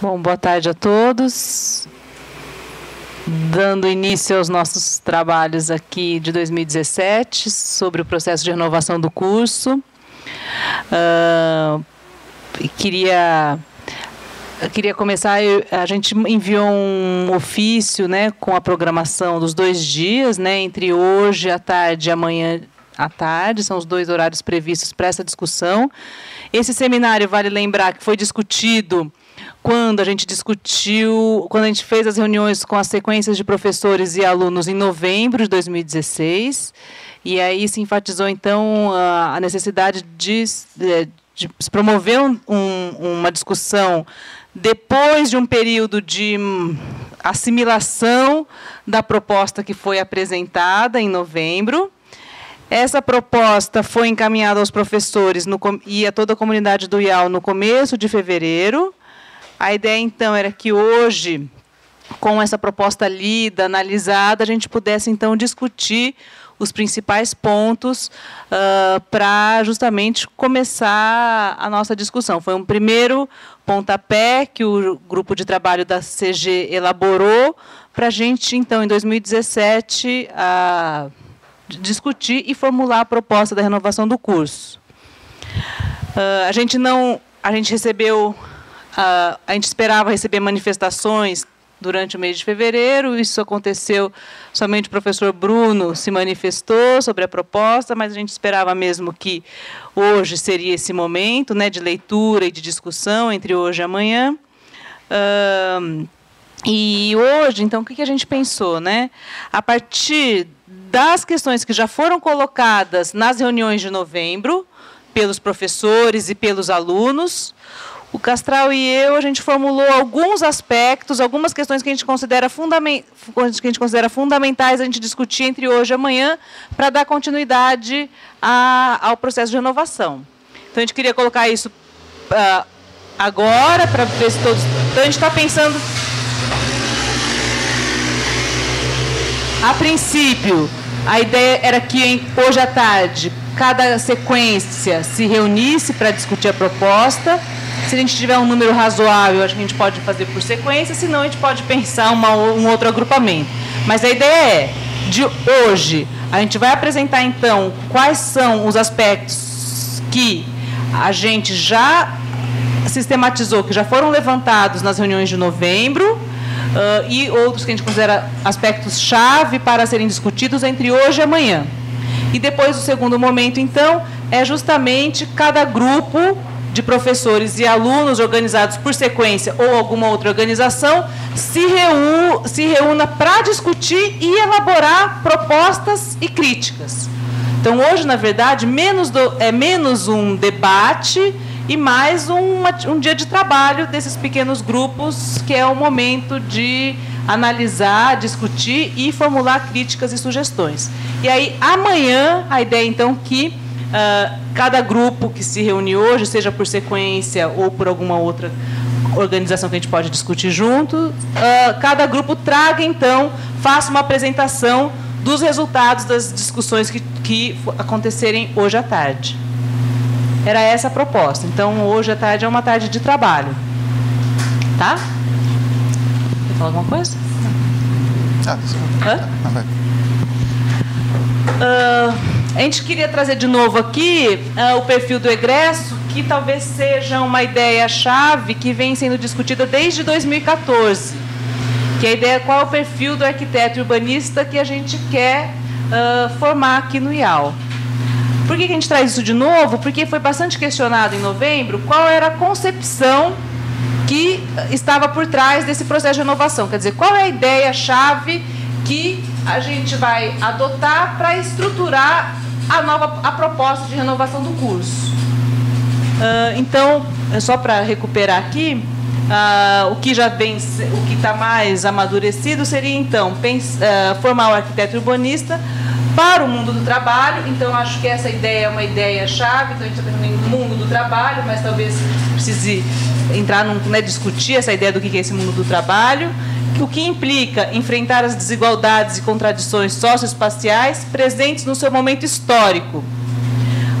Bom, boa tarde a todos. Dando início aos nossos trabalhos aqui de 2017, sobre o processo de renovação do curso. Queria começar, a gente enviou um ofício, né, com a programação dos 2 dias, né, entre hoje à tarde e amanhã à tarde, são os 2 horários previstos para essa discussão. Esse seminário, vale lembrar, que foi discutido quando a gente fez as reuniões com as sequências de professores e alunos em novembro de 2016, e aí se enfatizou, então, a necessidade de se promover uma discussão depois de um período de assimilação da proposta que foi apresentada em novembro. Essa proposta foi encaminhada aos professores e a toda a comunidade do IAL no começo de fevereiro. A ideia, então, era que hoje, com essa proposta lida, analisada, a gente pudesse, então, discutir os principais pontos para justamente começar a nossa discussão. Foi um primeiro pontapé que o grupo de trabalho da CG elaborou para a gente, então, em 2017, discutir e formular a proposta da renovação do curso. A gente esperava receber manifestações durante o mês de fevereiro, isso aconteceu, somente o professor Bruno se manifestou sobre a proposta, mas a gente esperava mesmo que hoje seria esse momento, né, de leitura e de discussão entre hoje e amanhã. E hoje, então, o que a gente pensou, né? A partir das questões que já foram colocadas nas reuniões de novembro, pelos professores e pelos alunos, o Castral e eu, a gente formulou alguns aspectos, algumas questões que a gente considera fundamentais a gente discutir entre hoje e amanhã para dar continuidade ao processo de renovação. Então, a gente queria colocar isso agora, para ver se todos... Então, a gente está pensando... A princípio, a ideia era que hoje à tarde, cada sequência se reunisse para discutir a proposta. Se a gente tiver um número razoável, acho que a gente pode fazer por sequência, senão a gente pode pensar um outro agrupamento. Mas a ideia é, de hoje, a gente vai apresentar, então, quais são os aspectos que a gente já sistematizou, que já foram levantados nas reuniões de novembro, e outros que a gente considera aspectos-chave para serem discutidos entre hoje e amanhã. E depois, o segundo momento, então, é justamente cada grupo de professores e alunos organizados por sequência ou alguma outra organização se reúna para discutir e elaborar propostas e críticas. Então, hoje, na verdade, é menos um debate e mais um dia de trabalho desses pequenos grupos, que é o momento de analisar, discutir e formular críticas e sugestões. E aí, amanhã, a ideia, então, que cada grupo que se reúne hoje, seja por sequência ou por alguma outra organização que a gente pode discutir junto, cada grupo traga, então, faça uma apresentação dos resultados das discussões que acontecerem hoje à tarde. Era essa a proposta. Então, hoje à tarde é uma tarde de trabalho. Tá? Quer falar alguma coisa? A gente queria trazer de novo aqui o perfil do egresso, que talvez seja uma ideia-chave que vem sendo discutida desde 2014. Que a ideia é qual é o perfil do arquiteto urbanista que a gente quer formar aqui no IAL. Por que a gente traz isso de novo? Porque foi bastante questionado em novembro qual era a concepção que estava por trás desse processo de renovação. Quer dizer, qual é a ideia-chave que a gente vai adotar para estruturar a proposta de renovação do curso. Então, só para recuperar aqui, o que está mais amadurecido seria, então, formar o arquiteto urbanista para o mundo do trabalho. Então, acho que essa ideia é uma ideia-chave. Então, a gente está pensando em mundo do trabalho, mas talvez precise entrar discutir essa ideia do que é esse mundo do trabalho, o que implica enfrentar as desigualdades e contradições socioespaciais presentes no seu momento histórico.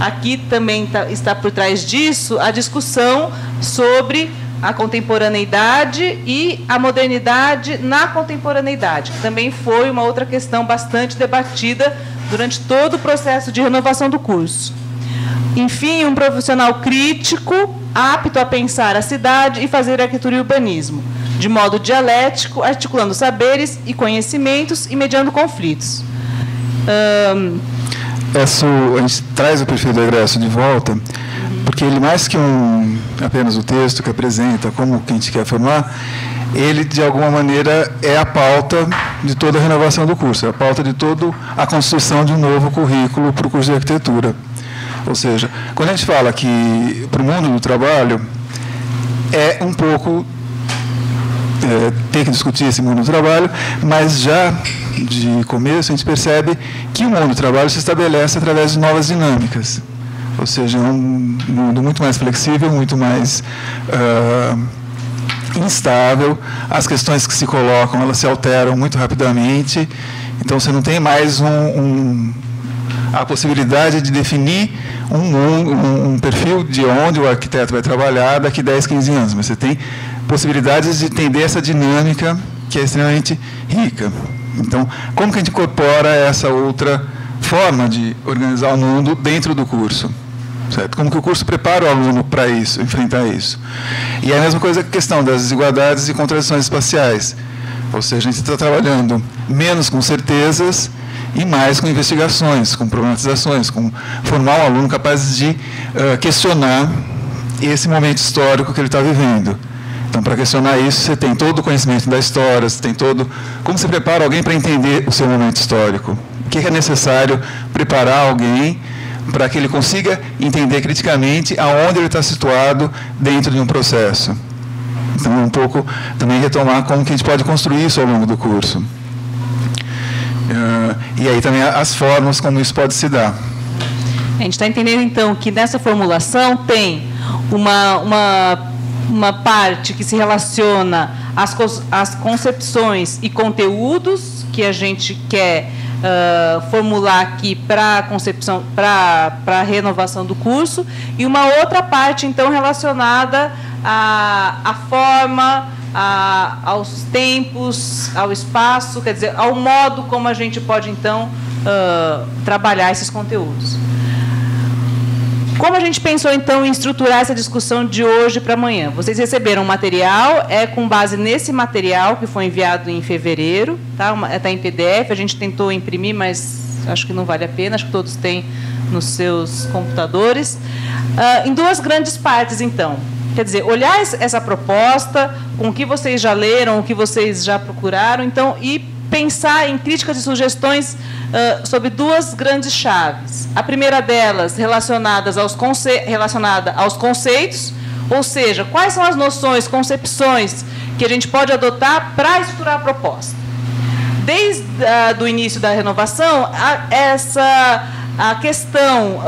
Aqui também está por trás disso a discussão sobre a contemporaneidade e a modernidade na contemporaneidade, que também foi uma outra questão bastante debatida durante todo o processo de renovação do curso. Enfim, um profissional crítico, apto a pensar a cidade e fazer arquitetura e urbanismo, de modo dialético, articulando saberes e conhecimentos e mediando conflitos. A gente traz o perfil do egresso de volta, porque ele, mais que apenas o texto que apresenta, como que a gente quer formar, ele, de alguma maneira, é a pauta de toda a renovação do curso, é a pauta de toda a construção de um novo currículo para o curso de arquitetura. Ou seja, quando a gente fala que para o mundo do trabalho, é um pouco... tem que discutir esse mundo do trabalho, mas já de começo a gente percebe que o mundo do trabalho se estabelece através de novas dinâmicas. Ou seja, é um mundo muito mais flexível, muito mais instável, as questões que se colocam, elas se alteram muito rapidamente, então você não tem mais a possibilidade de definir um perfil de onde o arquiteto vai trabalhar daqui 10, 15 anos, mas você tem possibilidades de entender essa dinâmica que é extremamente rica. Então, como que a gente incorpora essa outra forma de organizar o mundo dentro do curso? Certo? Como que o curso prepara o aluno para isso, enfrentar isso? E é a mesma coisa que a questão das desigualdades e contradições espaciais. Ou seja, a gente está trabalhando menos com certezas e mais com investigações, com problematizações, com formar um aluno capaz de questionar esse momento histórico que ele está vivendo. Então, para questionar isso, você tem todo o conhecimento da história, você tem todo... Como você prepara alguém para entender o seu momento histórico? O que é necessário preparar alguém para que ele consiga entender criticamente aonde ele está situado dentro de um processo? Então, um pouco também retomar como que a gente pode construir isso ao longo do curso. E aí também as formas como isso pode se dar. A gente está entendendo, então, que nessa formulação tem uma parte que se relaciona às concepções e conteúdos que a gente quer formular aqui para a concepção, para a renovação do curso, e uma outra parte, então, relacionada à forma, aos tempos, ao espaço, quer dizer, ao modo como a gente pode, então, trabalhar esses conteúdos. Como a gente pensou, então, em estruturar essa discussão de hoje para amanhã? Vocês receberam um material, com base nesse material que foi enviado em fevereiro, tá? Está em PDF, a gente tentou imprimir, mas acho que não vale a pena, acho que todos têm nos seus computadores. Em duas grandes partes, então. Quer dizer, olhar essa proposta, com o que vocês já leram, o que vocês já procuraram, então, e pensar em críticas e sugestões sobre duas grandes chaves. A primeira delas relacionada aos conceitos, ou seja, quais são as noções, concepções que a gente pode adotar para estruturar a proposta. Desde o início da renovação, a questão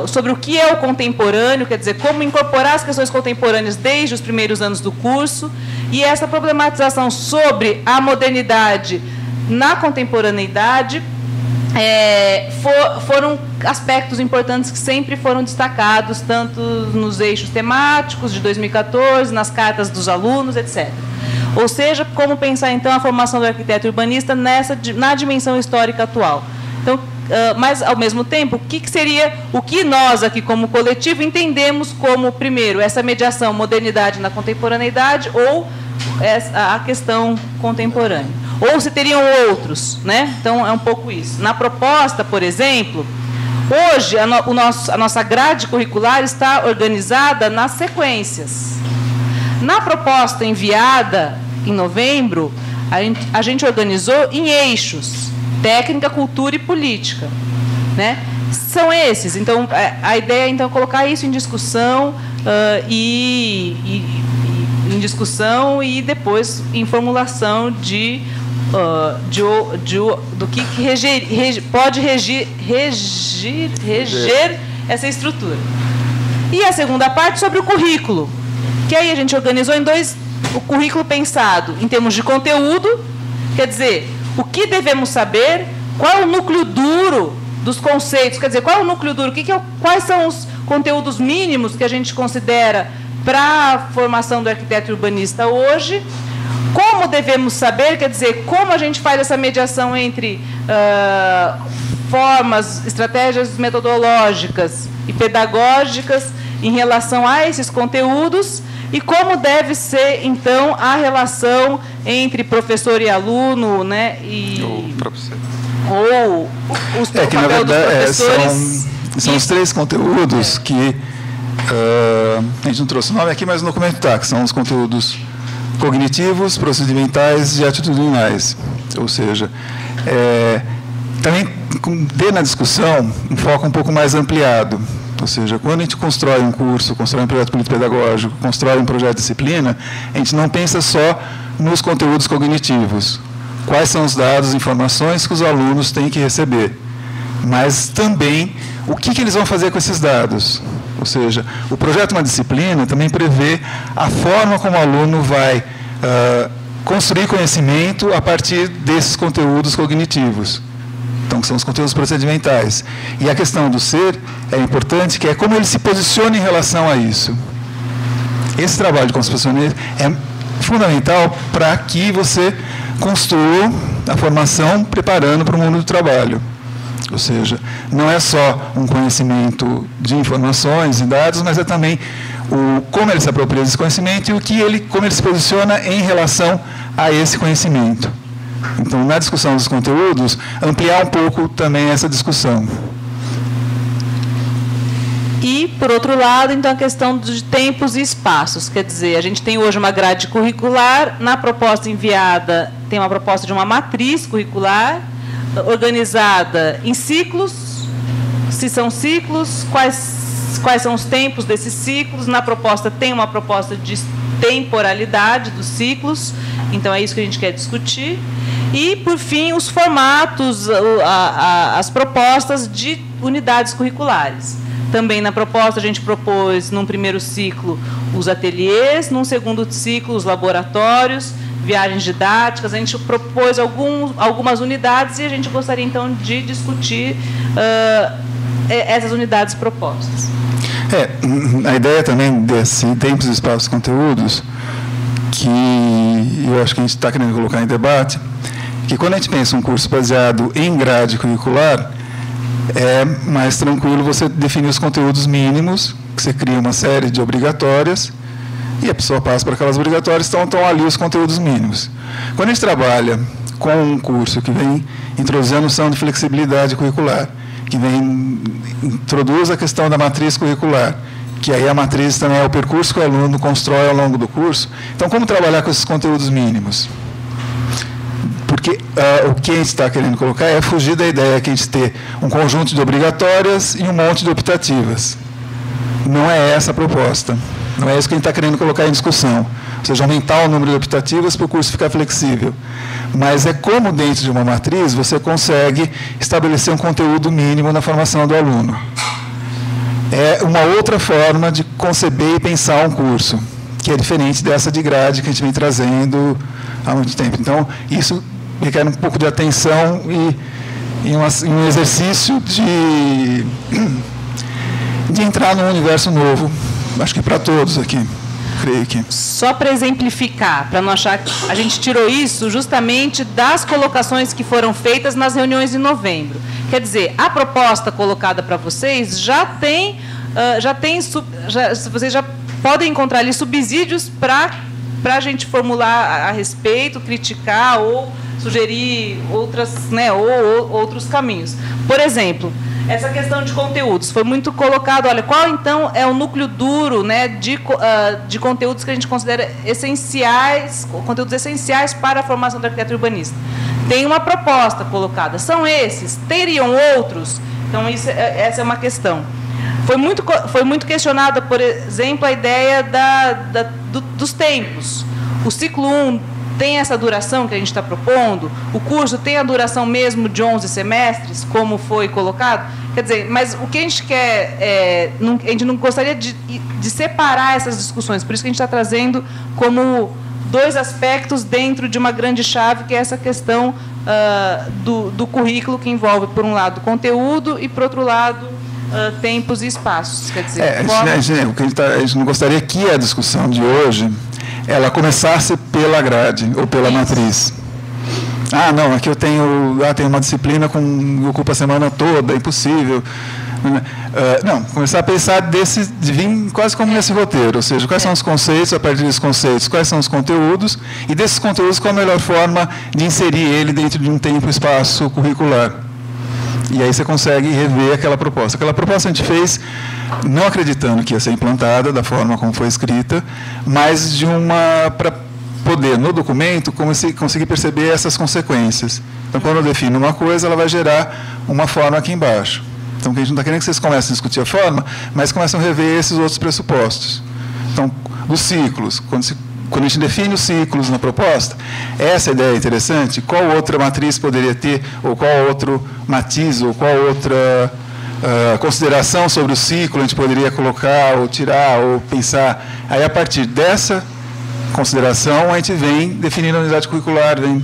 sobre o que é o contemporâneo, quer dizer, como incorporar as questões contemporâneas desde os primeiros anos do curso, e essa problematização sobre a modernidade na contemporaneidade, foram aspectos importantes que sempre foram destacados, tanto nos eixos temáticos de 2014, nas cartas dos alunos, etc. Ou seja, como pensar, então, a formação do arquiteto urbanista na dimensão histórica atual. Então, mas, ao mesmo tempo, o que seria o que nós, aqui como coletivo, entendemos como, primeiro, essa mediação modernidade na contemporaneidade ou a questão contemporânea? Ou se teriam outros, né? Então, é um pouco isso. Na proposta, por exemplo, hoje, a nossa grade curricular está organizada nas sequências. Na proposta enviada em novembro, a gente organizou em eixos: técnica, cultura e política, né? São esses. Então, a ideia é, então, colocar isso em discussão em discussão e depois em formulação do que pode reger essa estrutura. E a segunda parte sobre o currículo, que aí a gente organizou em o currículo pensado em termos de conteúdo, quer dizer, o que devemos saber, qual é o núcleo duro dos conceitos, quer dizer, qual é o núcleo duro, quais são os conteúdos mínimos que a gente considera para a formação do arquiteto urbanista hoje. Como devemos saber, quer dizer, como a gente faz essa mediação entre formas, estratégias metodológicas e pedagógicas em relação a esses conteúdos, e como deve ser, então, a relação entre professor e aluno, né? Ou professor. Ou os que, na verdade, professores. São os 3 conteúdos que a gente não trouxe o nome aqui, mas no documento está, que são os conteúdos cognitivos, procedimentais e atitudinais. Ou seja, também ter na discussão um foco um pouco mais ampliado. Ou seja, quando a gente constrói um curso, constrói um projeto político-pedagógico, constrói um projeto de disciplina, a gente não pensa só nos conteúdos cognitivos. Quais são os dados, informações que os alunos têm que receber. Mas também o que eles vão fazer com esses dados. Ou seja, o projeto Uma Disciplina também prevê a forma como o aluno vai construir conhecimento a partir desses conteúdos cognitivos. Então, que são os conteúdos procedimentais. E a questão do ser é importante, que é como ele se posiciona em relação a isso. Esse trabalho de construção é fundamental para que você construa a formação preparando para o mundo do trabalho. Ou seja, não é só um conhecimento de informações e dados, mas é também como ele se apropria desse conhecimento e como ele se posiciona em relação a esse conhecimento. Então, na discussão dos conteúdos, ampliar um pouco também essa discussão. E, por outro lado, então, a questão de tempos e espaços. Quer dizer, a gente tem hoje uma grade curricular, na proposta enviada tem uma proposta de uma matriz curricular, organizada em ciclos, se são ciclos, quais são os tempos desses ciclos. Na proposta tem uma proposta de temporalidade dos ciclos, então é isso que a gente quer discutir. E, por fim, os formatos, as propostas de unidades curriculares. Também na proposta a gente propôs, num primeiro ciclo, os ateliês, num segundo ciclo, os laboratórios, viagens didáticas. A gente propôs algumas unidades e a gente gostaria, então, de discutir essas unidades propostas. A ideia também desse tempos, espaços, conteúdos, que eu acho que a gente está querendo colocar em debate, que quando a gente pensa um curso baseado em grade curricular, é mais tranquilo você definir os conteúdos mínimos, que você cria uma série de obrigatórias, e a pessoa passa para aquelas obrigatórias, então estão ali os conteúdos mínimos. Quando a gente trabalha com um curso que vem introduzir a noção de flexibilidade curricular, que introduz a questão da matriz curricular, que aí a matriz também é o percurso que o aluno constrói ao longo do curso. Então, como trabalhar com esses conteúdos mínimos? Porque o que a gente está querendo colocar é fugir da ideia que a gente ter um conjunto de obrigatórias e um monte de optativas. Não é essa a proposta. Não é isso que a gente está querendo colocar em discussão. Ou seja, aumentar o número de optativas para o curso ficar flexível. Mas é como, dentro de uma matriz, você consegue estabelecer um conteúdo mínimo na formação do aluno. É uma outra forma de conceber e pensar um curso, que é diferente dessa de grade que a gente vem trazendo há muito tempo. Então, isso requer um pouco de atenção e um exercício de entrar num universo novo. Acho que para todos aqui, creio que. Só para exemplificar, para não achar que a gente tirou isso justamente das colocações que foram feitas nas reuniões de novembro. Quer dizer, a proposta colocada para vocês vocês já podem encontrar ali subsídios para a gente formular a respeito, criticar ou sugerir outros caminhos. Por exemplo, essa questão de conteúdos foi muito colocado. Olha, qual então é o núcleo duro, né, de conteúdos que a gente considera essenciais, conteúdos essenciais para a formação do arquiteto urbanista? Tem uma proposta colocada. São esses? Teriam outros? Então, essa é uma questão. Foi muito questionada, por exemplo, a ideia dos tempos. O ciclo 1 tem essa duração que a gente está propondo? O curso tem a duração mesmo de 11 semestres, como foi colocado? Quer dizer, mas o que a gente quer, a gente não gostaria de separar essas discussões, por isso que a gente está trazendo como dois aspectos dentro de uma grande chave, que é essa questão do currículo, que envolve, por um lado, o conteúdo e, por outro lado, tempos e espaços. Quer dizer, o que a gente não gostaria que a discussão de hoje ela começasse pela grade ou pela matriz. Ah, não, aqui eu tenho uma disciplina que ocupa a semana toda, é impossível. Não, começar a pensar de vir quase como nesse roteiro, ou seja, quais são os conceitos, a partir desses conceitos, quais são os conteúdos, e desses conteúdos, qual a melhor forma de inserir ele dentro de um tempo e espaço curricular. E aí você consegue rever aquela proposta. Aquela proposta a gente fez não acreditando que ia ser implantada da forma como foi escrita, mas para poder, no documento, conseguir perceber essas consequências. Então, quando eu defino uma coisa, ela vai gerar uma forma aqui embaixo. Então, a gente não está querendo que vocês comecem a discutir a forma, mas começam a rever esses outros pressupostos. Então, os ciclos, quando a gente define os ciclos na proposta, essa ideia é interessante, qual outra matriz poderia ter, ou qual outro matiz, ou qual outra consideração sobre o ciclo a gente poderia colocar, ou tirar, ou pensar. Aí, a partir dessa consideração, a gente vem definindo a unidade curricular, vem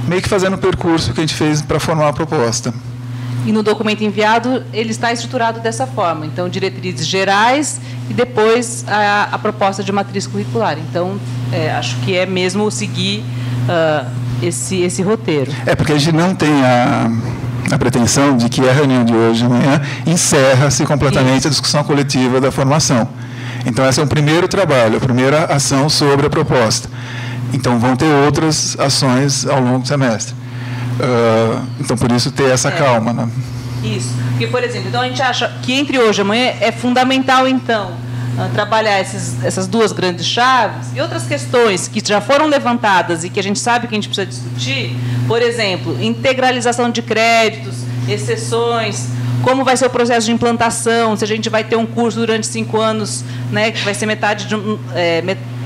meio que fazendo o percurso que a gente fez para formar a proposta. E no documento enviado, ele está estruturado dessa forma. Então, diretrizes gerais e depois a proposta de matriz curricular. Então, acho que é mesmo seguir esse roteiro. Porque a gente não tem a pretensão de que a reunião de hoje e amanhã encerra-se completamente a discussão coletiva da formação. Então, esse é um primeiro trabalho, a primeira ação sobre a proposta. Então, vão ter outras ações ao longo do semestre. Então, por isso, ter essa calma. Né? Isso. Porque, por exemplo, então a gente acha que entre hoje e amanhã é fundamental, então, trabalhar essas duas grandes chaves e outras questões que já foram levantadas e que a gente sabe que a gente precisa discutir. Por exemplo, integralização de créditos, exceções, como vai ser o processo de implantação, se a gente vai ter um curso durante 5 anos, né, que vai ser metade de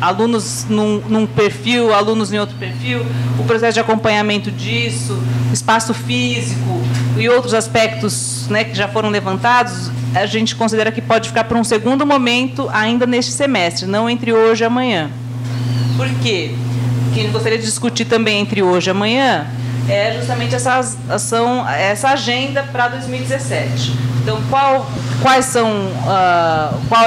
alunos num perfil, alunos em outro perfil, o processo de acompanhamento disso, espaço físico e outros aspectos, né, que já foram levantados, a gente considera que pode ficar para um segundo momento ainda neste semestre, não entre hoje e amanhã. Por quê? O que a gente gostaria de discutir também entre hoje e amanhã é justamente essa agenda para 2017. Então, qual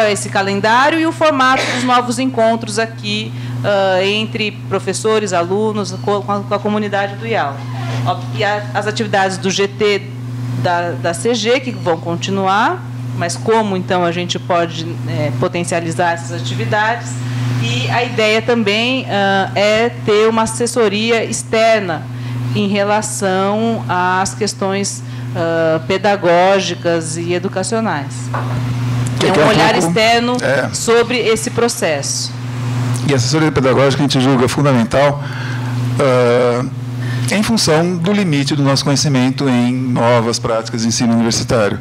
é esse calendário e o formato dos novos encontros aqui entre professores, alunos, com a comunidade do IAL. E as atividades do GT da CG, que vão continuar, mas como, então, a gente pode potencializar essas atividades. E a ideia também é ter uma assessoria externa em relação às questões pedagógicas e educacionais. É um olhar externo sobre esse processo. E a assessoria pedagógica a gente julga fundamental em função do limite do nosso conhecimento em novas práticas de ensino universitário.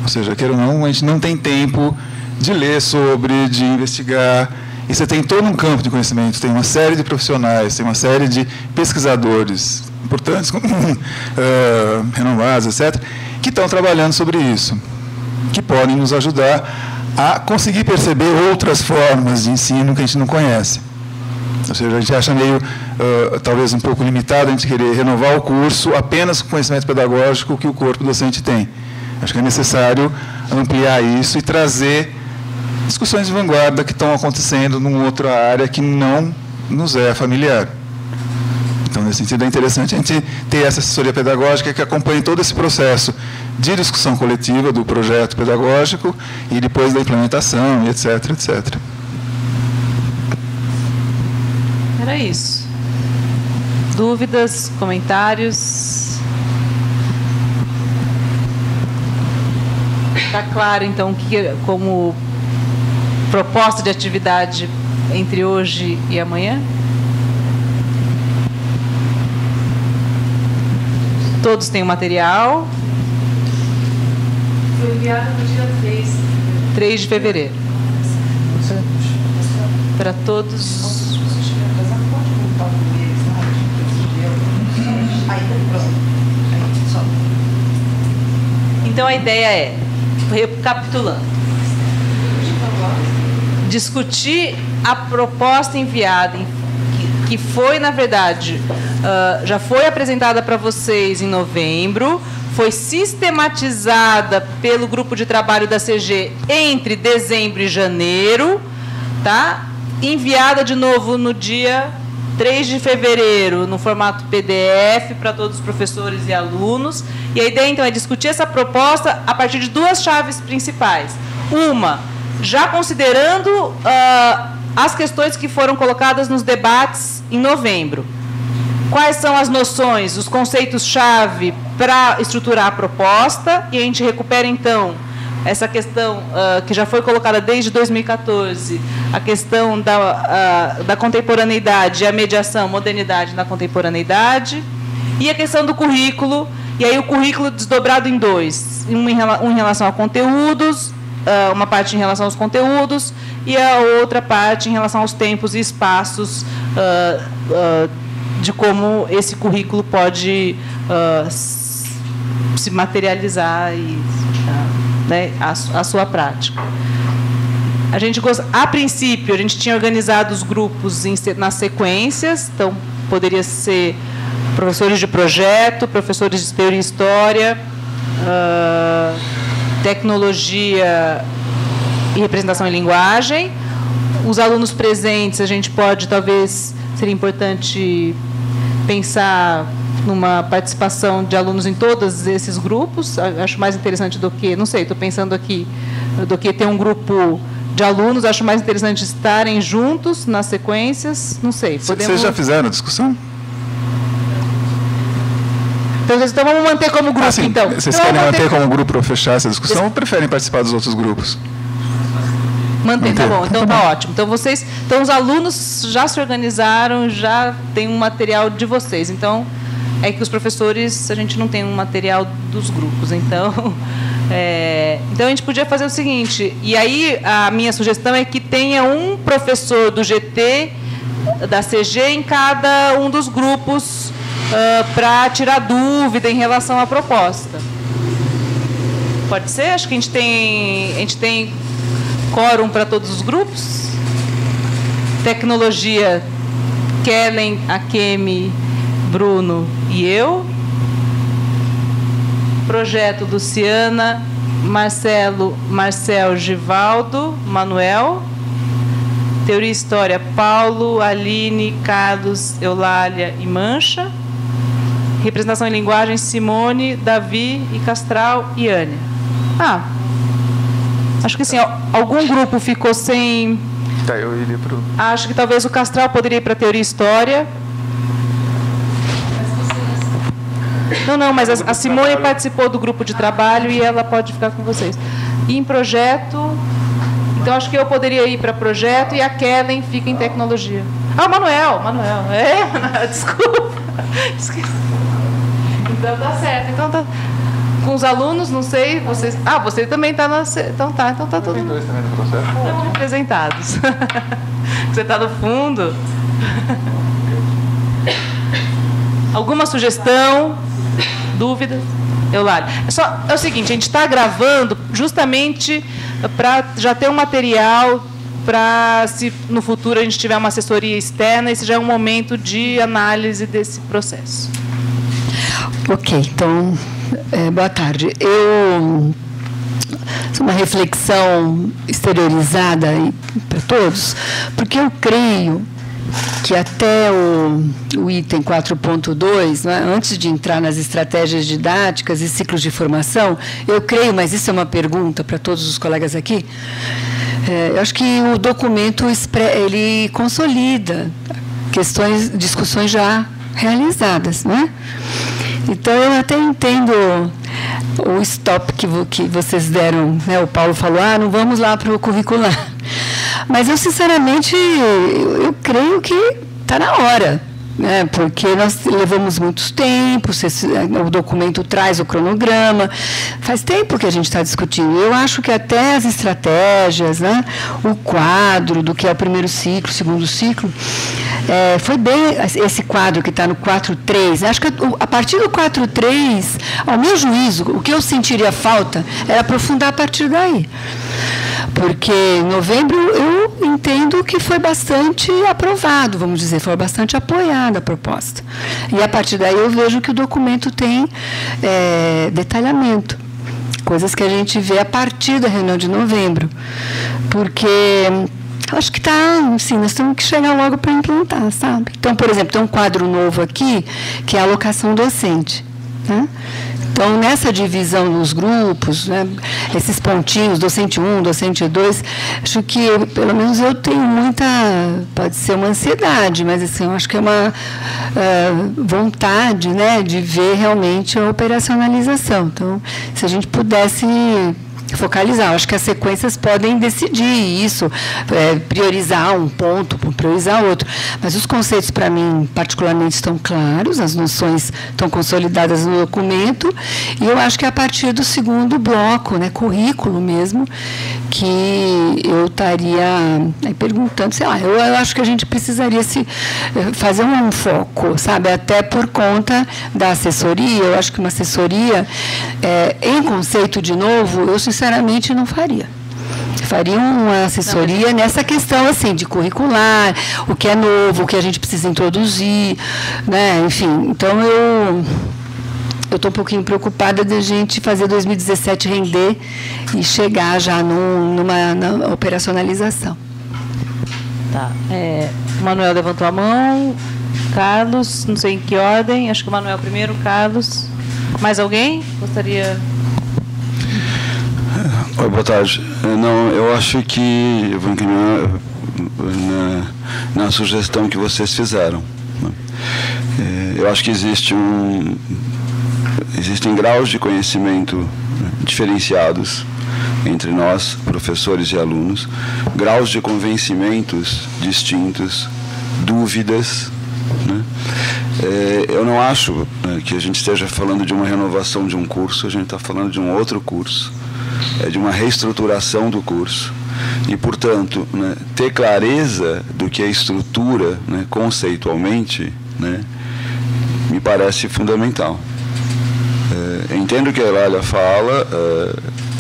Ou seja, queira ou não, a gente não tem tempo de ler sobre, de investigar. E você tem todo um campo de conhecimento, tem uma série de profissionais, tem uma série de pesquisadores importantes, renomados, etc., que estão trabalhando sobre isso, que podem nos ajudar a conseguir perceber outras formas de ensino que a gente não conhece. Ou seja, a gente acha meio, talvez um pouco limitado a gente querer renovar o curso apenas com o conhecimento pedagógico que o corpo docente tem. Acho que é necessário ampliar isso e trazer discussões de vanguarda que estão acontecendo numa outra área que não nos é familiar. Então, nesse sentido, é interessante a gente ter essa assessoria pedagógica que acompanhe todo esse processo de discussão coletiva do projeto pedagógico e depois da implementação, etc., etc. Era isso. Dúvidas, comentários? Está claro, então, que como proposta de atividade entre hoje e amanhã? Todos têm o material. Foi enviado no dia 3 de fevereiro. Para todos. Então, a ideia é, recapitulando, discutir a proposta enviada, que foi, na verdade, já foi apresentada para vocês em novembro, foi sistematizada pelo grupo de trabalho da CG entre dezembro e janeiro, tá? Enviada de novo no dia 3 de fevereiro, no formato PDF, para todos os professores e alunos. E a ideia, então, é discutir essa proposta a partir de duas chaves principais. Uma, já considerando as questões que foram colocadas nos debates em novembro. Quais são as noções, os conceitos-chave para estruturar a proposta, e a gente recupera, então, essa questão que já foi colocada desde 2014, a questão da contemporaneidade e a mediação, modernidade na contemporaneidade, e a questão do currículo, e aí o currículo desdobrado em dois, um em relação a conteúdos, uma parte em relação aos conteúdos, e a outra parte em relação aos tempos e espaços de como esse currículo pode se materializar e, né, a sua prática. A princípio, a gente tinha organizado os grupos nas sequências, então poderia ser professores de projeto, professores de teoria e história, tecnologia e representação em linguagem. Os alunos presentes, a gente pode, talvez, seria importante pensar numa participação de alunos em todos esses grupos. Acho mais interessante do que, não sei, estou pensando aqui, do que ter um grupo de alunos. Acho mais interessante estarem juntos nas sequências. Não sei. Podemos... Vocês já fizeram a discussão? Então vamos manter como grupo, sim. então. Vocês querem manter como grupo para fechar essa discussão ou preferem participar dos outros grupos? Manter, tá bom. Então tá ótimo. Então os alunos já se organizaram, já tem um material de vocês. Então é que os professores, a gente não tem um material dos grupos. Então a gente podia fazer o seguinte, e aí a minha sugestão é que tenha um professor do GT, da CG, em cada um dos grupos, para tirar dúvida em relação à proposta. Pode ser? Acho que a gente tem quórum para todos os grupos. Tecnologia, Kellen, Akemi, Bruno e eu. Projeto, Luciana, Marcel, Givaldo, Manuel. Teoria e História, Paulo, Aline, Carlos, Eulália e Mancha. Representação em linguagem, Simone, Davi e Castral e Ânia. Acho que sim, algum grupo ficou sem... Tá, eu iria para o... Acho que talvez o Castral poderia ir para a Teoria e História. Não, mas a Simone participou do grupo de trabalho e ela pode ficar com vocês. E em projeto... Então, acho que eu poderia ir para projeto e a Kellen fica em tecnologia. Manuel. Desculpa. Esqueci. Então, tá certo. Então, tá... Com os alunos, não sei, vocês... você também está na... Então tá tudo... Tem dois também no processo. Estão representados. Você está no fundo. Alguma sugestão? Dúvidas? Eulália. É o seguinte, a gente está gravando justamente para já ter um material para, se no futuro a gente tiver uma assessoria externa, esse já é um momento de análise desse processo. Ok, então, boa tarde. Uma reflexão exteriorizada para todos, porque eu creio que até o item 4.2, né, antes de entrar nas estratégias didáticas e ciclos de formação, eu creio, mas isso é uma pergunta para todos os colegas aqui, eu acho que o documento ele consolida discussões já realizadas, né? Então, eu até entendo o stop que vocês deram, né? O Paulo falou, não vamos lá para o curricular. Mas eu, sinceramente, eu creio que está na hora, né? Porque nós levamos muito tempo, o documento traz o cronograma, faz tempo que a gente está discutindo. Eu acho que até as estratégias, né? O quadro do que é o primeiro ciclo, segundo ciclo, foi bem esse quadro que está no 4.3. Acho que a partir do 4.3, ao meu juízo, o que eu sentiria falta era aprofundar a partir daí. Porque em novembro eu entendo que foi bastante aprovado, vamos dizer, foi bastante apoiada a proposta. E a partir daí eu vejo que o documento tem detalhamento, coisas que a gente vê a partir da reunião de novembro. Porque eu acho que assim, nós temos que chegar logo para implantar, sabe? Então, por exemplo, tem um quadro novo aqui, que é a alocação docente, né? Então, nessa divisão nos grupos, né, esses pontinhos, docente 1, docente 2, acho que, pelo menos eu tenho muita, pode ser uma ansiedade, mas assim, eu acho que é uma vontade, né, de ver realmente a operacionalização. Então, se a gente pudesse focalizar, acho que as sequências podem decidir isso, priorizar um ponto, priorizar outro, mas os conceitos para mim particularmente estão claros, as noções estão consolidadas no documento, e eu acho que é a partir do segundo bloco, né, currículo mesmo, que eu estaria perguntando, sei lá, eu acho que a gente precisaria fazer um foco, sabe, até por conta da assessoria. Eu acho que uma assessoria em conceito de novo, eu sinceramente não faria. Faria uma assessoria nessa questão assim, de curricular, o que é novo, o que a gente precisa introduzir, né? Enfim, então eu estou um pouquinho preocupada de a gente fazer 2017 render e chegar já na operacionalização. Tá. O Manuel levantou a mão, Carlos, não sei em que ordem, acho que o Manuel primeiro, Carlos. Mais alguém? Gostaria... Oi, boa tarde. Não, eu acho que eu vou encaminhar na sugestão que vocês fizeram. Eu acho que existem graus de conhecimento diferenciados entre nós, professores e alunos, graus de convencimentos distintos, dúvidas, né? Eu não acho que a gente esteja falando de uma renovação de um curso, a gente está falando de um outro curso, de uma reestruturação do curso. E, portanto, né, ter clareza do que é estrutura, né, conceitualmente, né, me parece fundamental. Entendo o que a Eulália fala,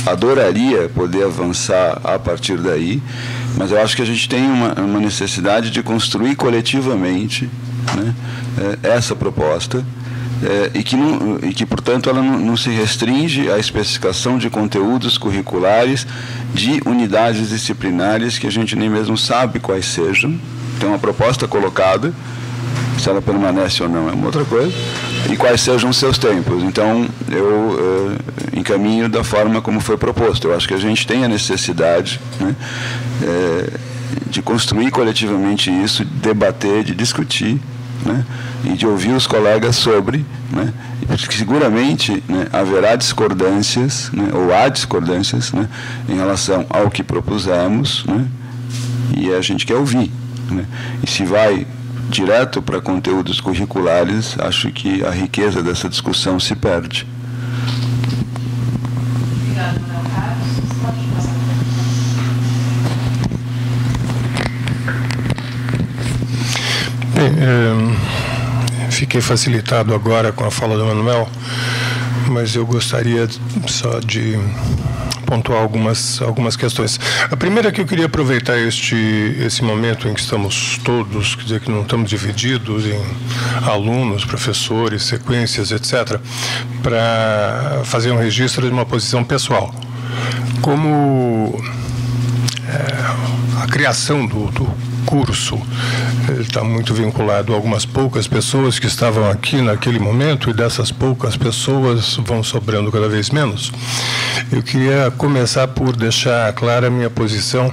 adoraria poder avançar a partir daí, mas eu acho que a gente tem uma necessidade de construir coletivamente, né, essa proposta, e que, portanto, ela não se restringe à especificação de conteúdos curriculares de unidades disciplinares que a gente nem mesmo sabe quais sejam. Tem uma proposta colocada, se ela permanece ou não é uma outra coisa, e quais sejam os seus tempos. Então, eu encaminho da forma como foi proposto. Eu acho que a gente tem a necessidade, né, de construir coletivamente isso, de debater, de discutir, né, e de ouvir os colegas sobre, né, porque seguramente, né, haverá discordâncias, né, ou há discordâncias, né, em relação ao que propusemos, né, e a gente quer ouvir, né, e se vai direto para conteúdos curriculares, acho que a riqueza dessa discussão se perde. Obrigada, Manuel Carlos. Fiquei facilitado agora com a fala do Manuel, mas eu gostaria só de pontuar algumas questões. A primeira é que eu queria aproveitar esse momento em que estamos todos, quer dizer, que não estamos divididos em alunos, professores, sequências, etc., para fazer um registro de uma posição pessoal. Como a criação do curso está muito vinculado a algumas poucas pessoas que estavam aqui naquele momento, e dessas poucas pessoas vão sobrando cada vez menos. Eu queria começar por deixar clara a minha posição,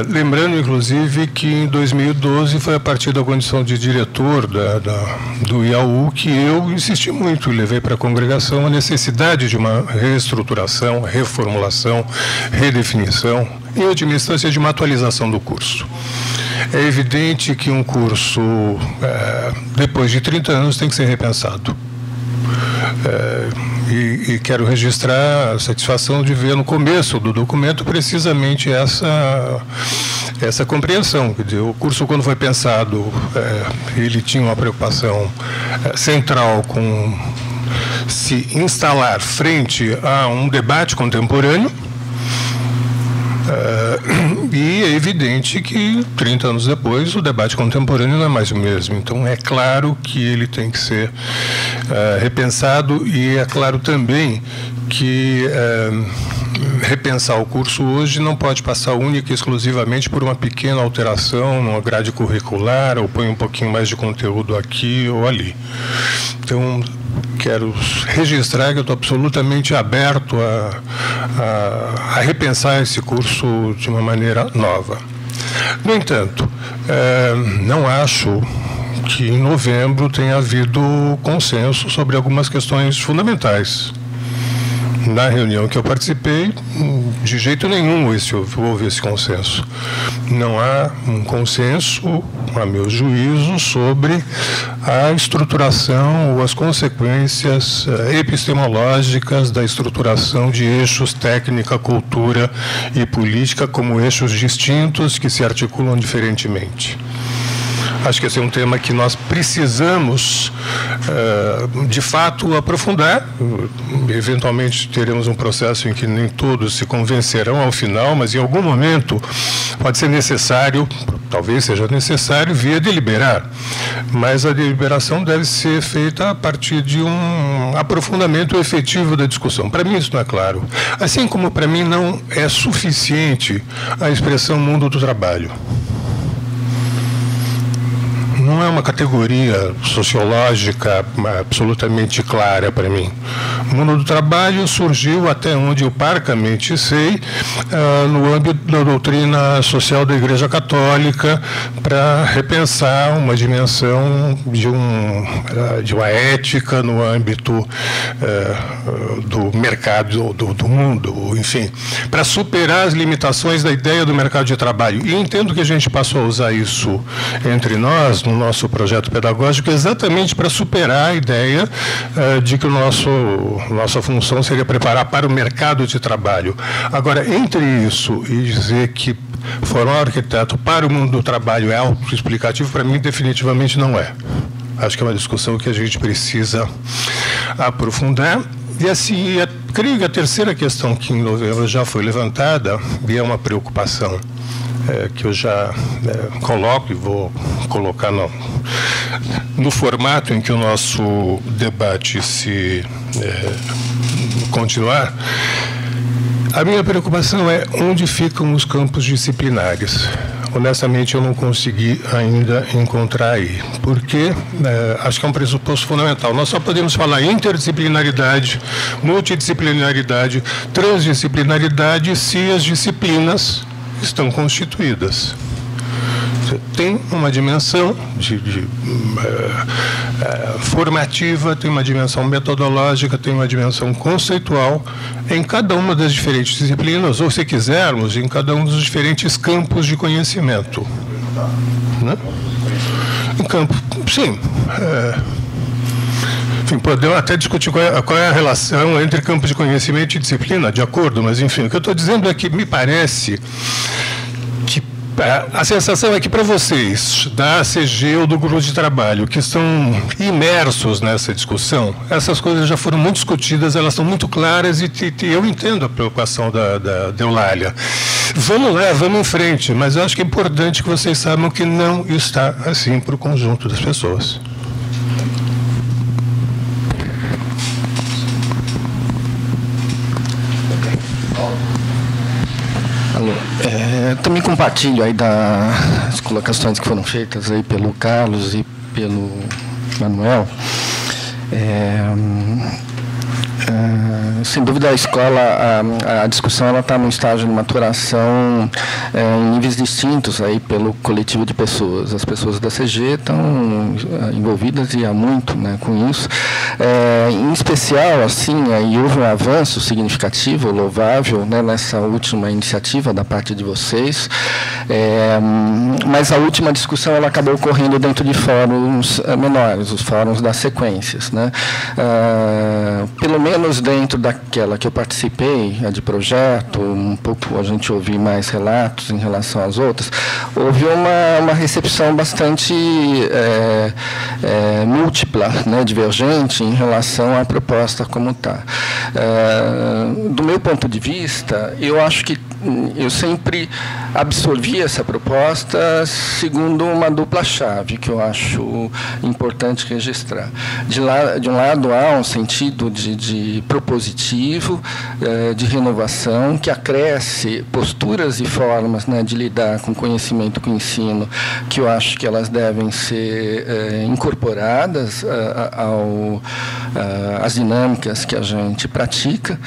lembrando, inclusive, que em 2012 foi a partir da condição de diretor do IAU que eu insisti muito e levei para a congregação a necessidade de uma reestruturação, reformulação, redefinição, em última instância, de uma atualização do curso. É evidente que um curso, depois de 30 anos, tem que ser repensado. E quero registrar a satisfação de ver no começo do documento precisamente essa compreensão. Quer dizer, o curso, quando foi pensado, ele tinha uma preocupação central com se instalar frente a um debate contemporâneo, E é evidente que, 30 anos depois, o debate contemporâneo não é mais o mesmo. Então, é claro que ele tem que ser repensado, e é claro também que repensar o curso hoje não pode passar única e exclusivamente por uma pequena alteração numa grade curricular, ou põe um pouquinho mais de conteúdo aqui ou ali. Então, quero registrar que eu estou absolutamente aberto a repensar esse curso de uma maneira nova. No entanto, não acho que em novembro tenha havido consenso sobre algumas questões fundamentais. Na reunião que eu participei, de jeito nenhum houve esse consenso. Não há um consenso, a meu juízo, sobre a estruturação ou as consequências epistemológicas da estruturação de eixos técnica, cultura e política como eixos distintos que se articulam diferentemente. Acho que esse é um tema que nós precisamos, de fato, aprofundar. Eventualmente teremos um processo em que nem todos se convencerão ao final, mas em algum momento pode ser necessário, talvez seja necessário, vir a deliberar. Mas a deliberação deve ser feita a partir de um aprofundamento efetivo da discussão. Para mim isso não é claro. Assim como para mim não é suficiente a expressão mundo do trabalho. Não é uma categoria sociológica absolutamente clara para mim. O mundo do trabalho surgiu, até onde eu parcamente sei, no âmbito da doutrina social da Igreja Católica, para repensar uma dimensão de uma ética no âmbito do mercado, do mundo, enfim, para superar as limitações da ideia do mercado de trabalho. E entendo que a gente passou a usar isso entre nós, no nosso projeto pedagógico, exatamente para superar a ideia de que nossa função seria preparar para o mercado de trabalho. Agora, entre isso e dizer que formar arquiteto para o mundo do trabalho é autoexplicativo, para mim definitivamente não é. Acho que é uma discussão que a gente precisa aprofundar. E assim, creio que a terceira questão que em novembro já foi levantada, e é uma preocupação que eu já coloco e vou colocar no formato em que o nosso debate se continuar. A minha preocupação é onde ficam os campos disciplinares. Honestamente, eu não consegui ainda encontrar aí, porque acho que é um pressuposto fundamental. Nós só podemos falar interdisciplinaridade, multidisciplinaridade, transdisciplinaridade se as disciplinas estão constituídas. Tem uma dimensão formativa, tem uma dimensão metodológica, tem uma dimensão conceitual em cada uma das diferentes disciplinas, ou, se quisermos, em cada um dos diferentes campos de conhecimento. Né? Em campo, sim. Enfim, podemos até discutir qual é a relação entre campo de conhecimento e disciplina, de acordo, mas, enfim, o que eu estou dizendo é que me parece que a sensação é que, para vocês, da ACG ou do grupo de trabalho, que estão imersos nessa discussão, essas coisas já foram muito discutidas, elas estão muito claras, e eu entendo a preocupação da Eulália. Vamos lá, vamos em frente, mas eu acho que é importante que vocês saibam que não está assim para o conjunto das pessoas. Também compartilho aí das colocações que foram feitas aí pelo Carlos e pelo Manuel. Sem dúvida, a escola, a discussão está num estágio de maturação em níveis distintos aí pelo coletivo de pessoas. As pessoas da CG estão envolvidas e há muito, né, com isso. Em especial, assim, aí houve um avanço significativo, louvável, né, nessa última iniciativa da parte de vocês, Mas a última discussão ela acabou ocorrendo dentro de fóruns menores, os fóruns das sequências, né? Pelo menos dentro daquela que eu participei, a de projeto, um pouco a gente ouviu mais relatos em relação às outras, houve uma recepção bastante múltipla, né, divergente em relação à proposta como está. Do meu ponto de vista, eu acho que eu sempre absorvi essa proposta segundo uma dupla chave, que eu acho importante registrar. De um lado, há um sentido de propositivo, de renovação, que acresce posturas e formas, né, de lidar com conhecimento, com ensino, que eu acho que elas devem ser incorporadas às dinâmicas que a gente pratica.